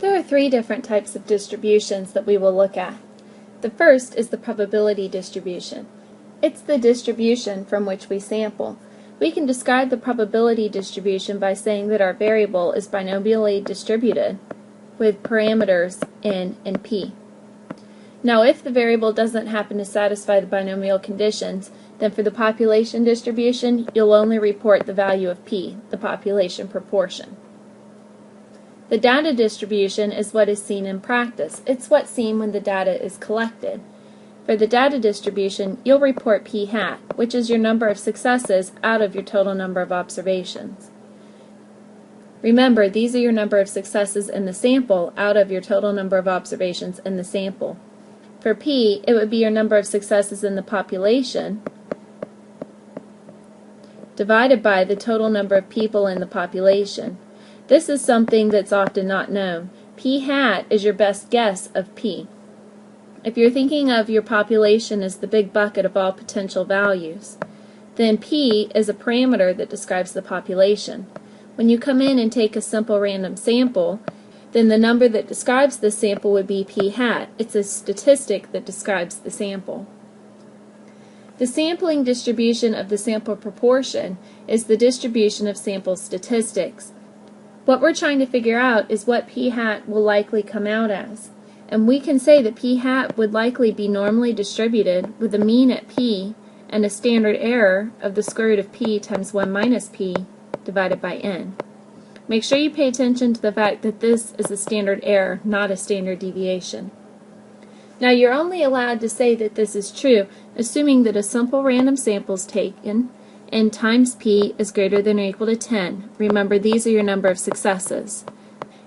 There are three different types of distributions that we will look at. The first is the probability distribution. It's the distribution from which we sample. We can describe the probability distribution by saying that our variable is binomially distributed with parameters n and p. Now, if the variable doesn't happen to satisfy the binomial conditions, then for the population distribution, you'll only report the value of p, the population proportion. The data distribution is what is seen in practice. It's what's seen when the data is collected. For the data distribution, you'll report p hat, which is your number of successes out of your total number of observations. Remember, these are your number of successes in the sample out of your total number of observations in the sample. For p, it would be your number of successes in the population divided by the total number of people in the population. This is something that's often not known. P hat is your best guess of p. If you're thinking of your population as the big bucket of all potential values, then p is a parameter that describes the population. When you come in and take a simple random sample, then the number that describes the sample would be p hat. It's a statistic that describes the sample. The sampling distribution of the sample proportion is the distribution of sample statistics. What we're trying to figure out is what p hat will likely come out as. And we can say that p hat would likely be normally distributed with a mean at p and a standard error of the square root of p times 1 minus p divided by n. Make sure you pay attention to the fact that this is a standard error, not a standard deviation. Now, you're only allowed to say that this is true, assuming that a simple random sample is taken and times p is greater than or equal to 10. Remember, these are your number of successes.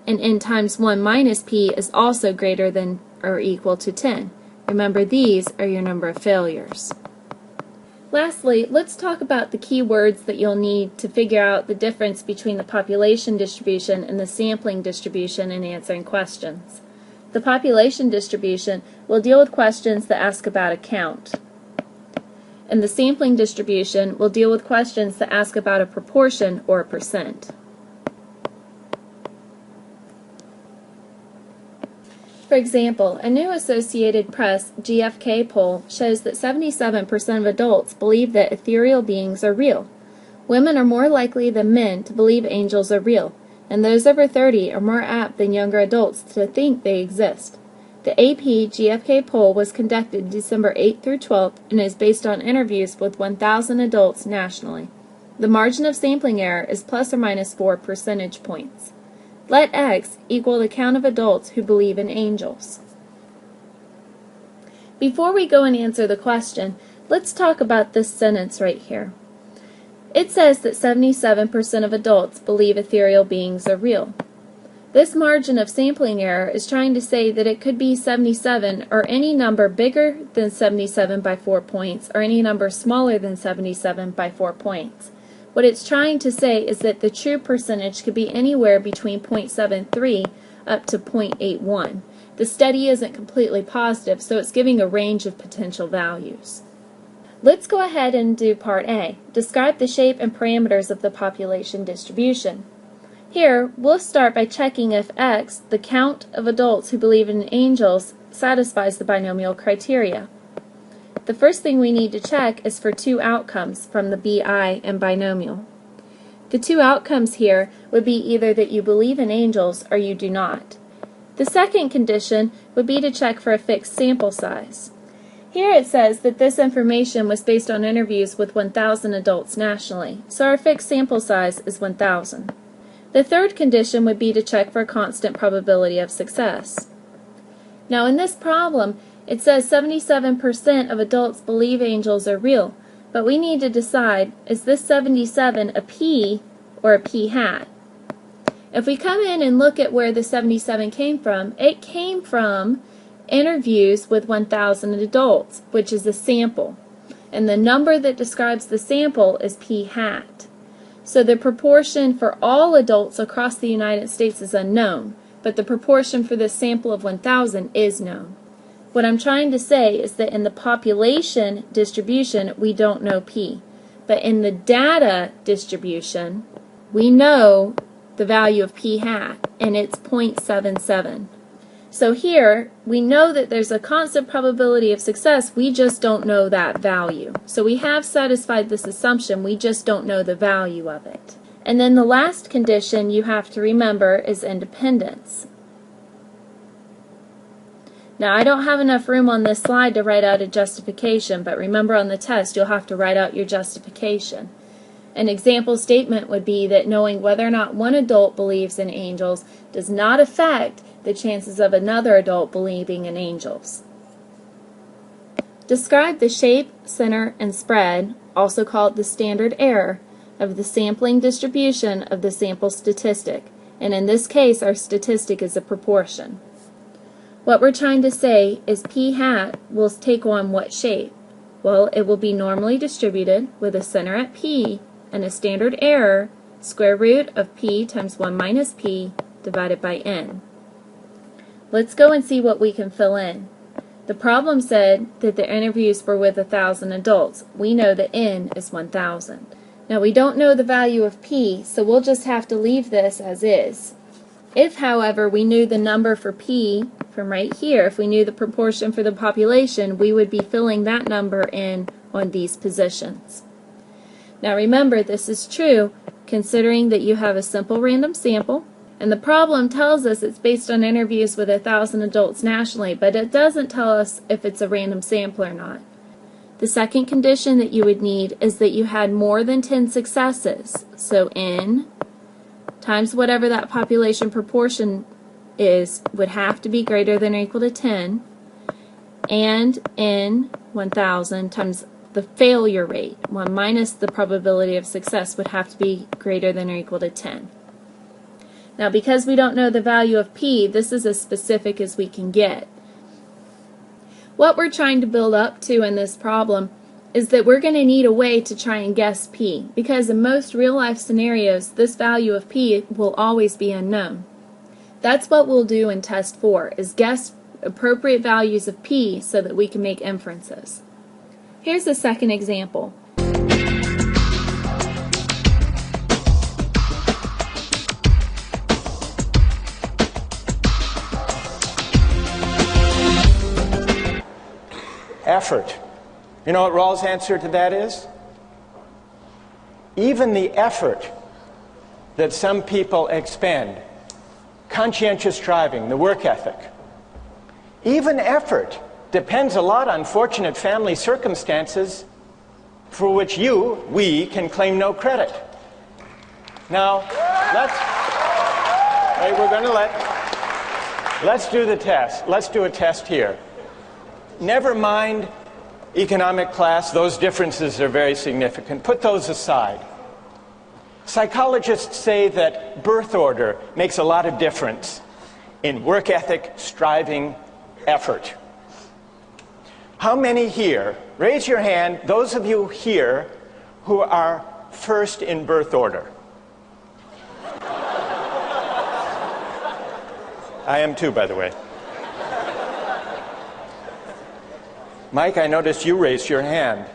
And n times 1 minus p is also greater than or equal to 10. Remember, these are your number of failures. Lastly, let's talk about the key words that you'll need to figure out the difference between the population distribution and the sampling distribution in answering questions. The population distribution will deal with questions that ask about a count. And the sampling distribution will deal with questions that ask about a proportion or a percent. For example, a new Associated Press GfK poll shows that 77% of adults believe that ethereal beings are real. Women are more likely than men to believe angels are real, and those over 30 are more apt than younger adults to think they exist. The AP GfK poll was conducted December 8th through 12th and is based on interviews with 1,000 adults nationally. The margin of sampling error is plus or minus 4 percentage points. Let X equal the count of adults who believe in angels. Before we go and answer the question, let's talk about this sentence right here. It says that 77% of adults believe ethereal beings are real. This margin of sampling error is trying to say that it could be 77 or any number bigger than 77 by 4 points or any number smaller than 77 by 4 points. What it's trying to say is that the true percentage could be anywhere between 0.73 up to 0.81. The study isn't completely positive, so it's giving a range of potential values. Let's go ahead and do part A. Describe the shape and parameters of the population distribution. Here, we'll start by checking if X, the count of adults who believe in angels, satisfies the binomial criteria. The first thing we need to check is for two outcomes from the BI and binomial. The two outcomes here would be either that you believe in angels or you do not. The second condition would be to check for a fixed sample size. Here it says that this information was based on interviews with 1,000 adults nationally, so our fixed sample size is 1,000. The third condition would be to check for a constant probability of success. Now, in this problem, it says 77% of adults believe angels are real, but we need to decide, is this 77 a p or a p hat? If we come in and look at where the 77 came from, it came from interviews with 1,000 adults, which is a sample. And the number that describes the sample is p hat. So the proportion for all adults across the United States is unknown, but the proportion for this sample of 1,000 is known. What I'm trying to say is that in the population distribution, we don't know p. But in the data distribution, we know the value of p hat, and it's 0.77. So here, we know that there's a constant probability of success, we just don't know that value. So we have satisfied this assumption, we just don't know the value of it. And then the last condition you have to remember is independence. Now I don't have enough room on this slide to write out a justification, but remember on the test you'll have to write out your justification. An example statement would be that knowing whether or not one adult believes in angels does not affect the chances of another adult believing in angels. Describe the shape, center, and spread, also called the standard error, of the sampling distribution of the sample statistic, and in this case our statistic is a proportion. What we're trying to say is p hat will take on what shape? Well, it will be normally distributed with a center at p and a standard error, square root of p times 1 minus p divided by n. Let's go and see what we can fill in. The problem said that the interviews were with 1,000 adults. We know that n is 1,000. Now we don't know the value of p, so we'll just have to leave this as is. If, however, we knew the number for p from right here, if we knew the proportion for the population, we would be filling that number in on these positions. Now remember, this is true considering that you have a simple random sample, and the problem tells us it's based on interviews with 1,000 adults nationally, but it doesn't tell us if it's a random sample or not. The second condition that you would need is that you had more than 10 successes, so n times whatever that population proportion is would have to be greater than or equal to 10, and n 1,000 times the failure rate, 1 minus the probability of success, would have to be greater than or equal to 10. Now because we don't know the value of p, this is as specific as we can get. What we're trying to build up to in this problem is that we're going to need a way to try and guess p, because in most real-life scenarios this value of p will always be unknown. That's what we'll do in test 4, is guess appropriate values of p so that we can make inferences. Here's the second example. Effort. You know what Rawls' answer to that is? Even the effort that some people expend, conscientious striving, the work ethic, even effort depends a lot on fortunate family circumstances for which we can claim no credit. Now, let's do the test. Let's do a test here. Never mind economic class, those differences are very significant. Put those aside. Psychologists say that birth order makes a lot of difference in work ethic, striving, effort. How many here, raise your hand, those of you here who are first in birth order? I am too, by the way. Mike, I noticed you raised your hand.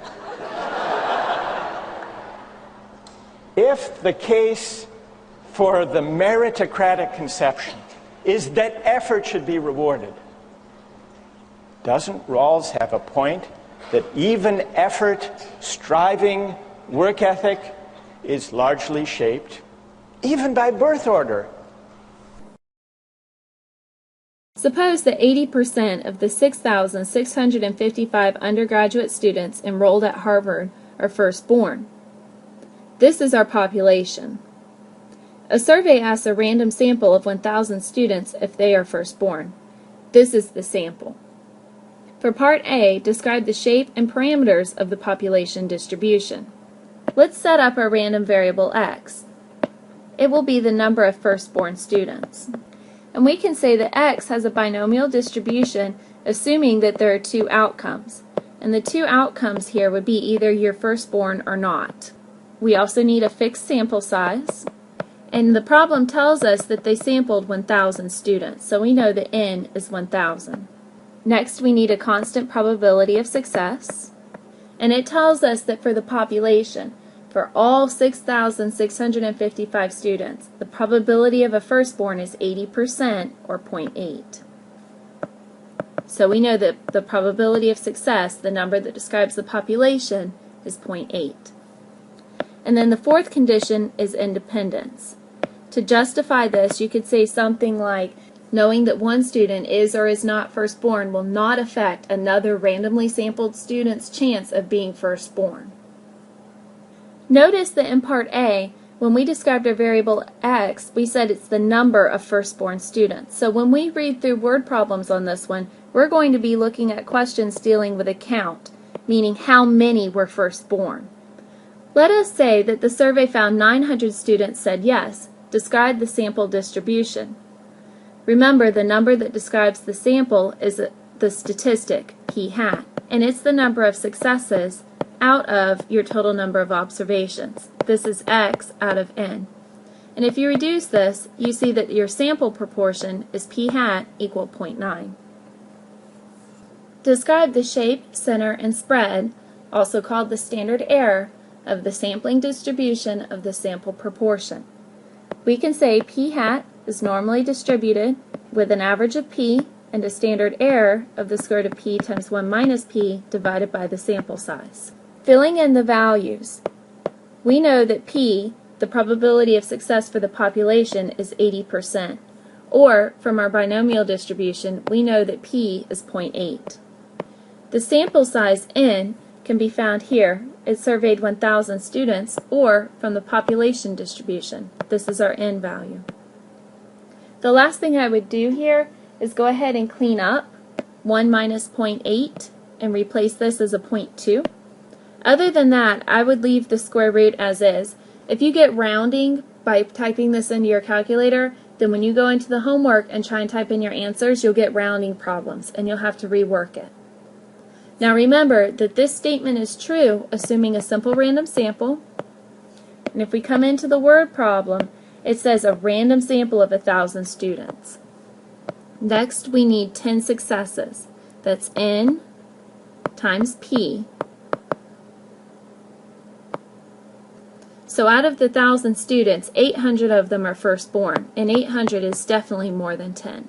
If the case for the meritocratic conception is that effort should be rewarded, doesn't Rawls have a point that even effort, striving, work ethic is largely shaped, even by birth order? Suppose that 80% of the 6,655 undergraduate students enrolled at Harvard are firstborn. This is our population. A survey asks a random sample of 1,000 students if they are firstborn. This is the sample. For Part A, describe the shape and parameters of the population distribution. Let's set up our random variable x. It will be the number of firstborn students. And we can say that x has a binomial distribution assuming that there are two outcomes. And the two outcomes here would be either you're firstborn or not. We also need a fixed sample size. And the problem tells us that they sampled 1,000 students, so we know that n is 1,000. Next, we need a constant probability of success. And it tells us that for the population, For all 6,655 students, the probability of a firstborn is 80%, or 0.8. So we know that the probability of success, the number that describes the population, is 0.8. And then the fourth condition is independence. To justify this, you could say something like, knowing that one student is or is not firstborn will not affect another randomly sampled student's chance of being firstborn. Notice that in Part A, when we described our variable x, we said it's the number of firstborn students. So when we read through word problems on this one, we're going to be looking at questions dealing with a count, meaning how many were firstborn. Let us say that the survey found 900 students said yes. Describe the sample distribution. Remember, the number that describes the sample is the statistic, p hat, and it's the number of successes out of your total number of observations. This is x out of n. And if you reduce this, you see that your sample proportion is p hat equal 0.9. Describe the shape, center, and spread, also called the standard error, of the sampling distribution of the sample proportion. We can say p hat is normally distributed with an average of p and a standard error of the square root of p times 1 minus p divided by the sample size. Filling in the values, we know that p, the probability of success for the population, is 80%. Or, from our binomial distribution, we know that p is 0.8. The sample size n can be found here. It surveyed 1,000 students, or from the population distribution. This is our n value. The last thing I would do here is go ahead and clean up 1 minus 0.8 and replace this as a 0.2. Other than that, I would leave the square root as is. If you get rounding by typing this into your calculator, then when you go into the homework and try and type in your answers, you'll get rounding problems and you'll have to rework it. Now remember that this statement is true assuming a simple random sample. And if we come into the word problem, it says a random sample of 1,000 students. Next, we need 10 successes. That's n times p. So out of the 1,000 students, 800 of them are firstborn, and 800 is definitely more than 10.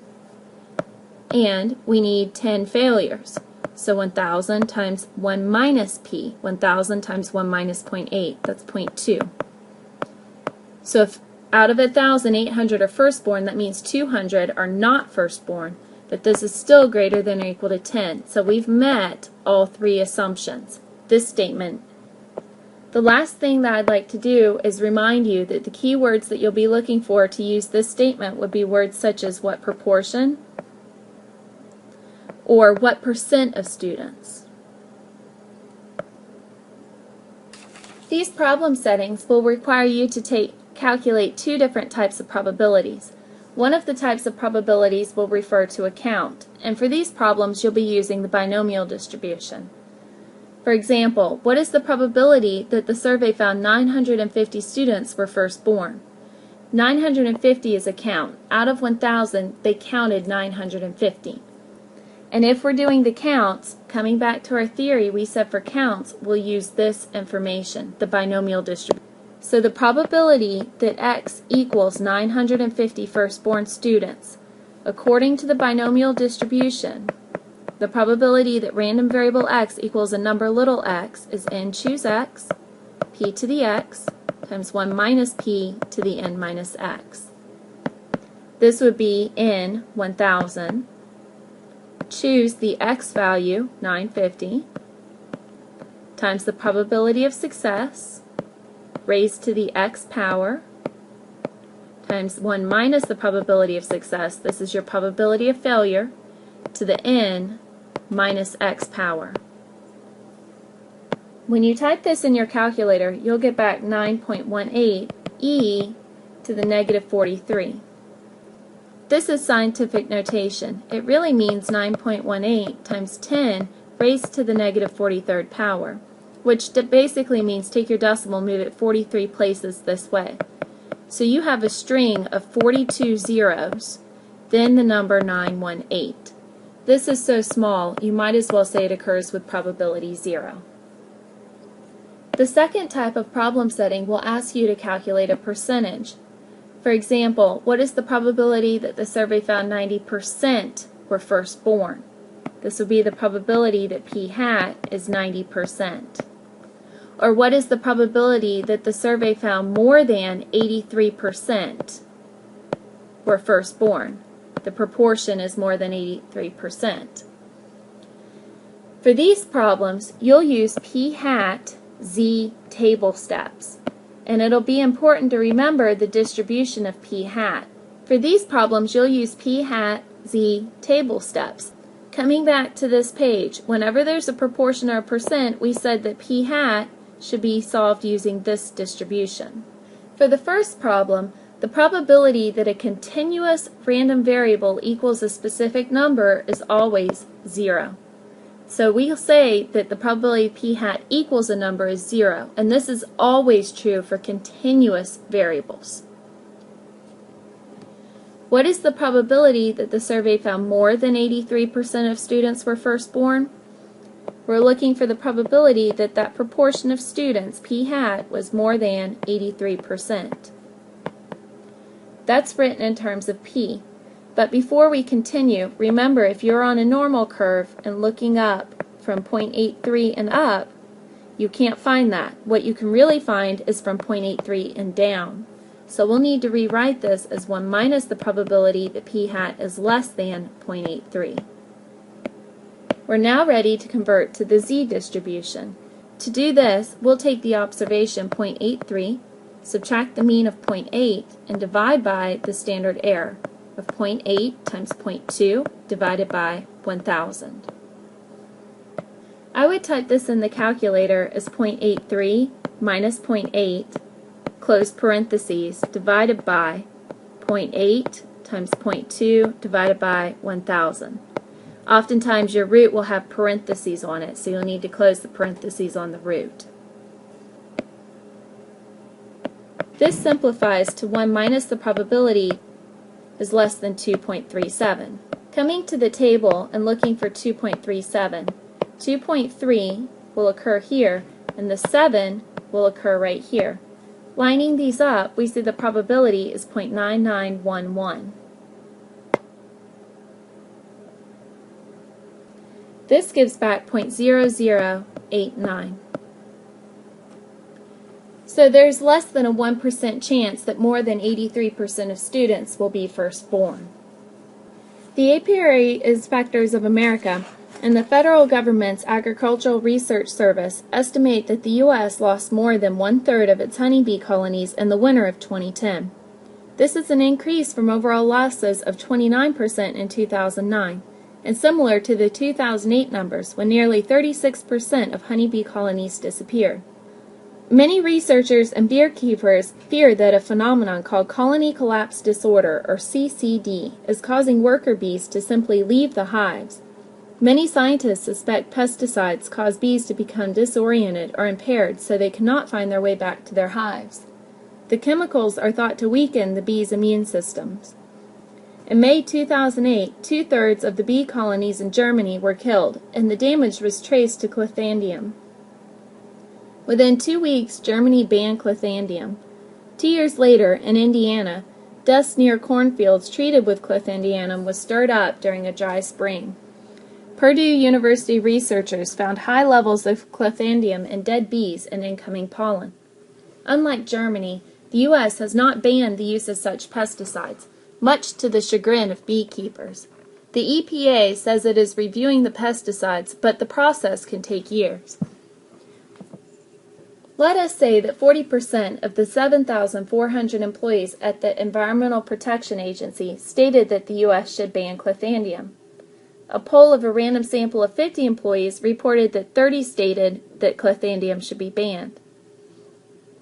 And we need 10 failures. So 1,000 times 1 minus p, 1,000 times 1 minus 0.8, that's 0.2. So if out of 1,000, 800 are firstborn, that means 200 are not firstborn, but this is still greater than or equal to 10. So we've met all three assumptions. This statement. The last thing that I'd like to do is remind you that the key words that you'll be looking for to use this statement would be words such as what proportion or what percent of students. These problem settings will require you to calculate two different types of probabilities. One of the types of probabilities will refer to a count, and for these problems you'll be using the binomial distribution. For example, what is the probability that the survey found 950 students were firstborn? 950 is a count. Out of 1,000, they counted 950. And if we're doing the counts, coming back to our theory, we said for counts, we'll use this information, the binomial distribution. So the probability that x equals 950 firstborn students, according to the binomial distribution, the probability that random variable x equals a number little x is n choose x, p to the x, times 1 minus p to the n minus x. This would be n 1,000, choose the x value, 950, times the probability of success, raised to the x power, times 1 minus the probability of success, this is your probability of failure, to the n minus x power. When you type this in your calculator, you'll get back 9.18 e to the negative 43. This is scientific notation. It really means 9.18 times 10 raised to the negative 43rd power, which basically means take your decimal, move it 43 places this way. So you have a string of 42 zeros, then the number 918. This is so small, you might as well say it occurs with probability 0. The second type of problem setting will ask you to calculate a percentage. For example, what is the probability that the survey found 90% were firstborn? This would be the probability that p hat is 90%. Or what is the probability that the survey found more than 83% were firstborn? The proportion is more than 83%. For these problems, you'll use Phat-Z-Table steps. And it'll be important to remember the distribution of p hat. For these problems, you'll use Phat-Z-Table steps. Coming back to this page, whenever there's a proportion or a percent, we said that p hat should be solved using this distribution. For the first problem, the probability that a continuous random variable equals a specific number is always 0. So we'll say that the probability p hat equals a number is 0, and this is always true for continuous variables. What is the probability that the survey found more than 83% of students were firstborn? We're looking for the probability that that proportion of students, p hat, was more than 83%. That's written in terms of p. But before we continue, remember if you're on a normal curve and looking up from 0.83 and up, you can't find that. What you can really find is from 0.83 and down. So we'll need to rewrite this as 1 minus the probability that p hat is less than 0.83. We're now ready to convert to the z distribution. To do this, we'll take the observation 0.83, subtract the mean of 0.8, and divide by the standard error of 0.8 times 0.2 divided by 1,000. I would type this in the calculator as 0.83 minus 0.8, close parentheses, divided by 0.8 times 0.2 divided by 1,000. Oftentimes your root will have parentheses on it, so you'll need to close the parentheses on the root. This simplifies to 1 minus the probability is less than 2.37. Coming to the table and looking for 2.37, 2.3 will occur here, and the 7 will occur right here. Lining these up, we see the probability is 0.9911. This gives back 0.0089. So there's less than a 1% chance that more than 83% of students will be firstborn. The apiary inspectors of America and the federal government's Agricultural Research Service estimate that the U.S. lost more than 1/3 of its honeybee colonies in the winter of 2010. This is an increase from overall losses of 29% in 2009, and similar to the 2008 numbers when nearly 36% of honeybee colonies disappeared. Many researchers and beekeepers fear that a phenomenon called colony collapse disorder, or CCD, is causing worker bees to simply leave the hives. Many scientists suspect pesticides cause bees to become disoriented or impaired so they cannot find their way back to their hives. The chemicals are thought to weaken the bees' immune systems. In May 2008, 2/3 of the bee colonies in Germany were killed, and the damage was traced to Candium. Within 2 weeks, Germany banned Candium. 2 years later, in Indiana, dust near cornfields treated with Candium was stirred up during a dry spring. Purdue University researchers found high levels of Candium in dead bees and incoming pollen. Unlike Germany, the U.S. has not banned the use of such pesticides, much to the chagrin of beekeepers. The EPA says it is reviewing the pesticides, but the process can take years. Let us say that 40% of the 7,400 employees at the Environmental Protection Agency stated that the U.S. should ban Candium. A poll of a random sample of 50 employees reported that 30 stated that Candium should be banned.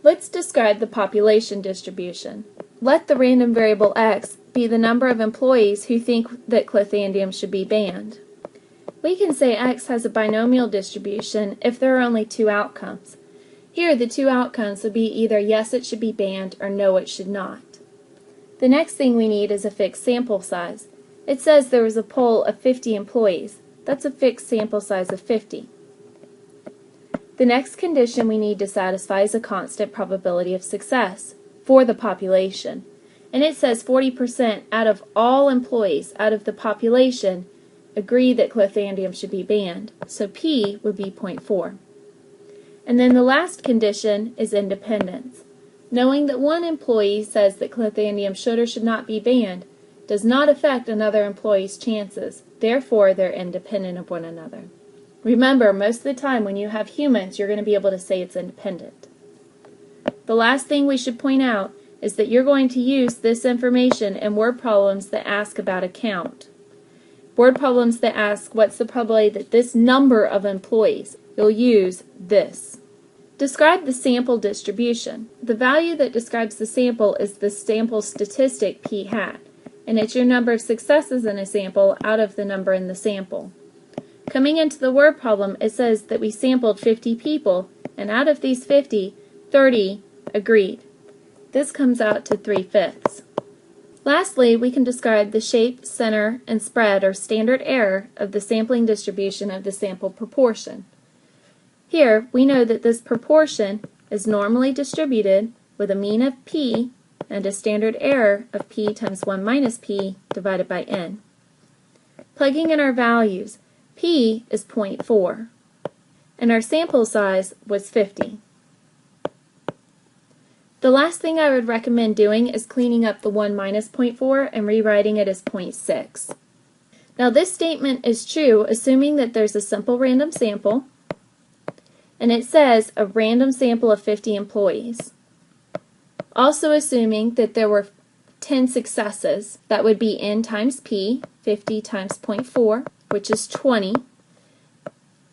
Let's describe the population distribution. Let the random variable x be the number of employees who think that Candium should be banned. We can say x has a binomial distribution if there are only 2 outcomes. Here the 2 outcomes would be either yes it should be banned or no it should not. The next thing we need is a fixed sample size. It says there was a poll of 50 employees. That's a fixed sample size of 50. The next condition we need to satisfy is a constant probability of success for the population. And it says 40% out of all employees out of the population agree that clethandium should be banned. So P would be 0.4. And then the last condition is independence. Knowing that one employee says that clethandium should or should not be banned does not affect another employee's chances. Therefore, they're independent of one another. Remember, most of the time when you have humans, you're going to be able to say it's independent. The last thing we should point out is that you're going to use this information in word problems that ask about a count. Word problems that ask what's the probability that this number of employees, you'll use this. Describe the sample distribution. The value that describes the sample is the sample statistic p hat, and it's your number of successes in a sample out of the number in the sample. Coming into the word problem, it says that we sampled 50 people, and out of these 50, 30 agreed. This comes out to 3/5. Lastly, we can describe the shape, center, and spread or standard error of the sampling distribution of the sample proportion. Here, we know that this proportion is normally distributed with a mean of p and a standard error of p times 1 minus p divided by n. Plugging in our values, p is 0.4, and our sample size was 50. The last thing I would recommend doing is cleaning up the 1 minus 0.4 and rewriting it as 0.6. Now this statement is true assuming that there's a simple random sample, and it says a random sample of 50 employees. Also assuming that there were 10 successes, that would be n times p, 50 times 0.4, which is 20,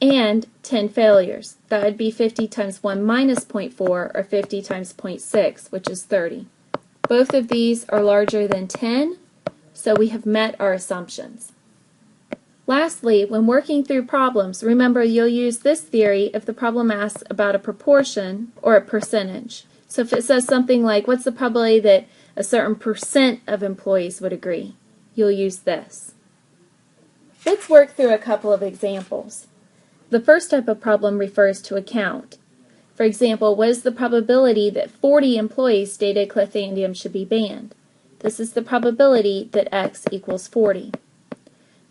and 10 failures. That would be 50 times 1 minus 0.4, or 50 times 0.6, which is 30. Both of these are larger than 10, so we have met our assumptions. Lastly, when working through problems, remember you'll use this theory if the problem asks about a proportion or a percentage. So if it says something like, what's the probability that a certain percent of employees would agree, you'll use this. Let's work through a couple of examples. The first type of problem refers to a count. For example, what is the probability that 40 employees stated clethandium should be banned? This is the probability that x equals 40.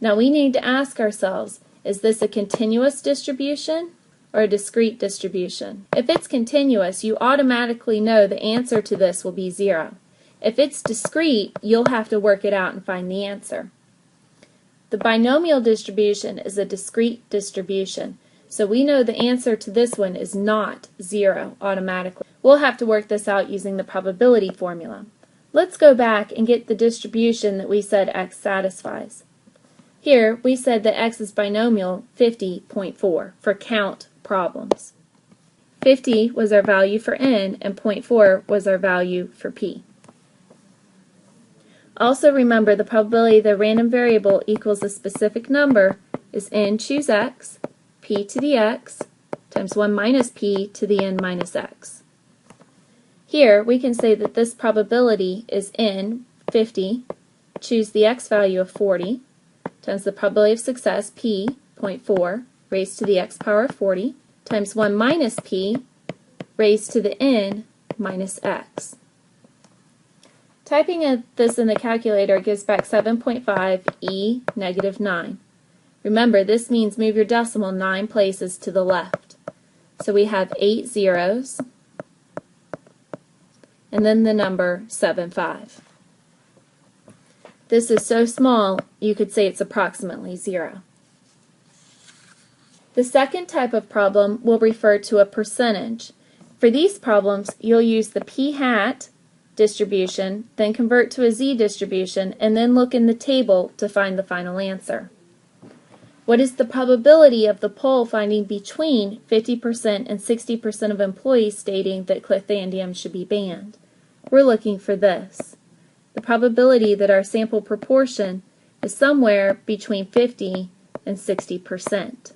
Now we need to ask ourselves, is this a continuous distribution or a discrete distribution? If it's continuous, you automatically know the answer to this will be 0. If it's discrete, you'll have to work it out and find the answer. The binomial distribution is a discrete distribution, so we know the answer to this one is not 0 automatically. We'll have to work this out using the probability formula. Let's go back and get the distribution that we said x satisfies. Here, we said that x is binomial 50.4 for count problems. 50 was our value for n, and 0.4 was our value for p. Also remember the probability the random variable equals a specific number is n choose x, p to the x, times 1 minus p to the n minus x. Here we can say that this probability is n, 50, choose the x value of 40, times the probability of success, p, 0.4, raised to the x power of 40, times 1 minus p, raised to the n minus x. Typing this in the calculator gives back 7.5 e negative 9. Remember, this means move your decimal 9 places to the left. So we have 8 zeros, and then the number 75. This is so small, you could say it's approximately 0. The second type of problem will refer to a percentage. For these problems, you'll use the p hat distribution, then convert to a z distribution, and then look in the table to find the final answer. What is the probability of the poll finding between 50% and 60% of employees stating that clethandium should be banned? We're looking for this. The probability that our sample proportion is somewhere between 50 and 60%.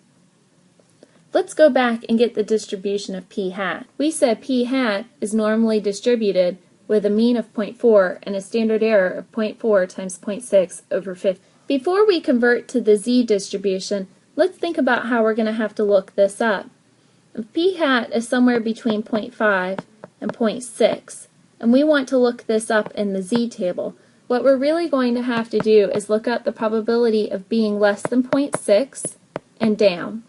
Let's go back and get the distribution of p hat. We said p hat is normally distributed with a mean of 0.4 and a standard error of 0.4 times 0.6 over 50. Before we convert to the z distribution, let's think about how we're going to have to look this up. If p hat is somewhere between 0.5 and 0.6, and we want to look this up in the Z-table, what we're really going to have to do is look up the probability of being less than 0.6 and down.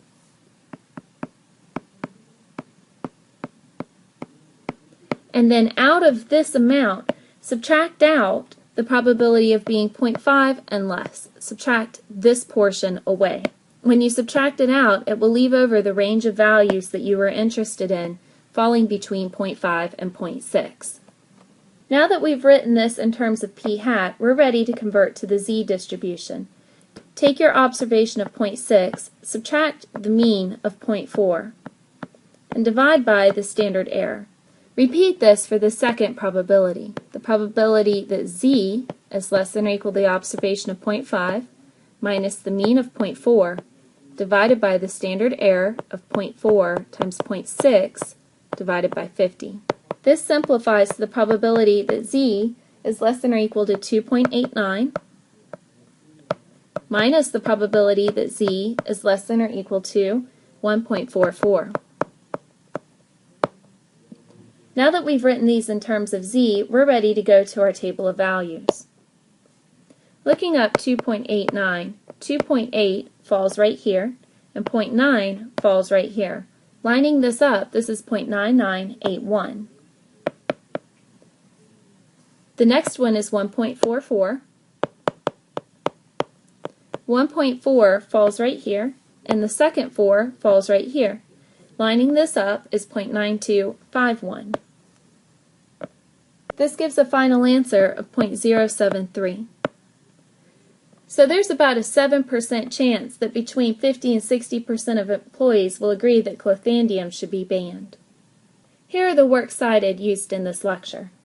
And then out of this amount, subtract out the probability of being 0.5 and less. Subtract this portion away. When you subtract it out, it will leave over the range of values that you were interested in, falling between 0.5 and 0.6. Now that we've written this in terms of p hat, we're ready to convert to the Z distribution. Take your observation of 0.6, subtract the mean of 0.4, and divide by the standard error. Repeat this for the second probability. The probability that Z is less than or equal to the observation of 0.5 minus the mean of 0.4 divided by the standard error of 0.4 times 0.6 divided by 50. This simplifies to the probability that Z is less than or equal to 2.89 minus the probability that Z is less than or equal to 1.44. Now that we've written these in terms of Z, we're ready to go to our table of values. Looking up 2.89, 2.8 falls right here, and 0.9 falls right here. Lining this up, this is 0.9981. The next one is 1.44. 1.4 falls right here, and the second 4 falls right here. Lining this up is 0.9251. This gives a final answer of 0.073. So there's about a 7% chance that between 50 and 60% of employees will agree that clothandium should be banned. Here are the works cited used in this lecture.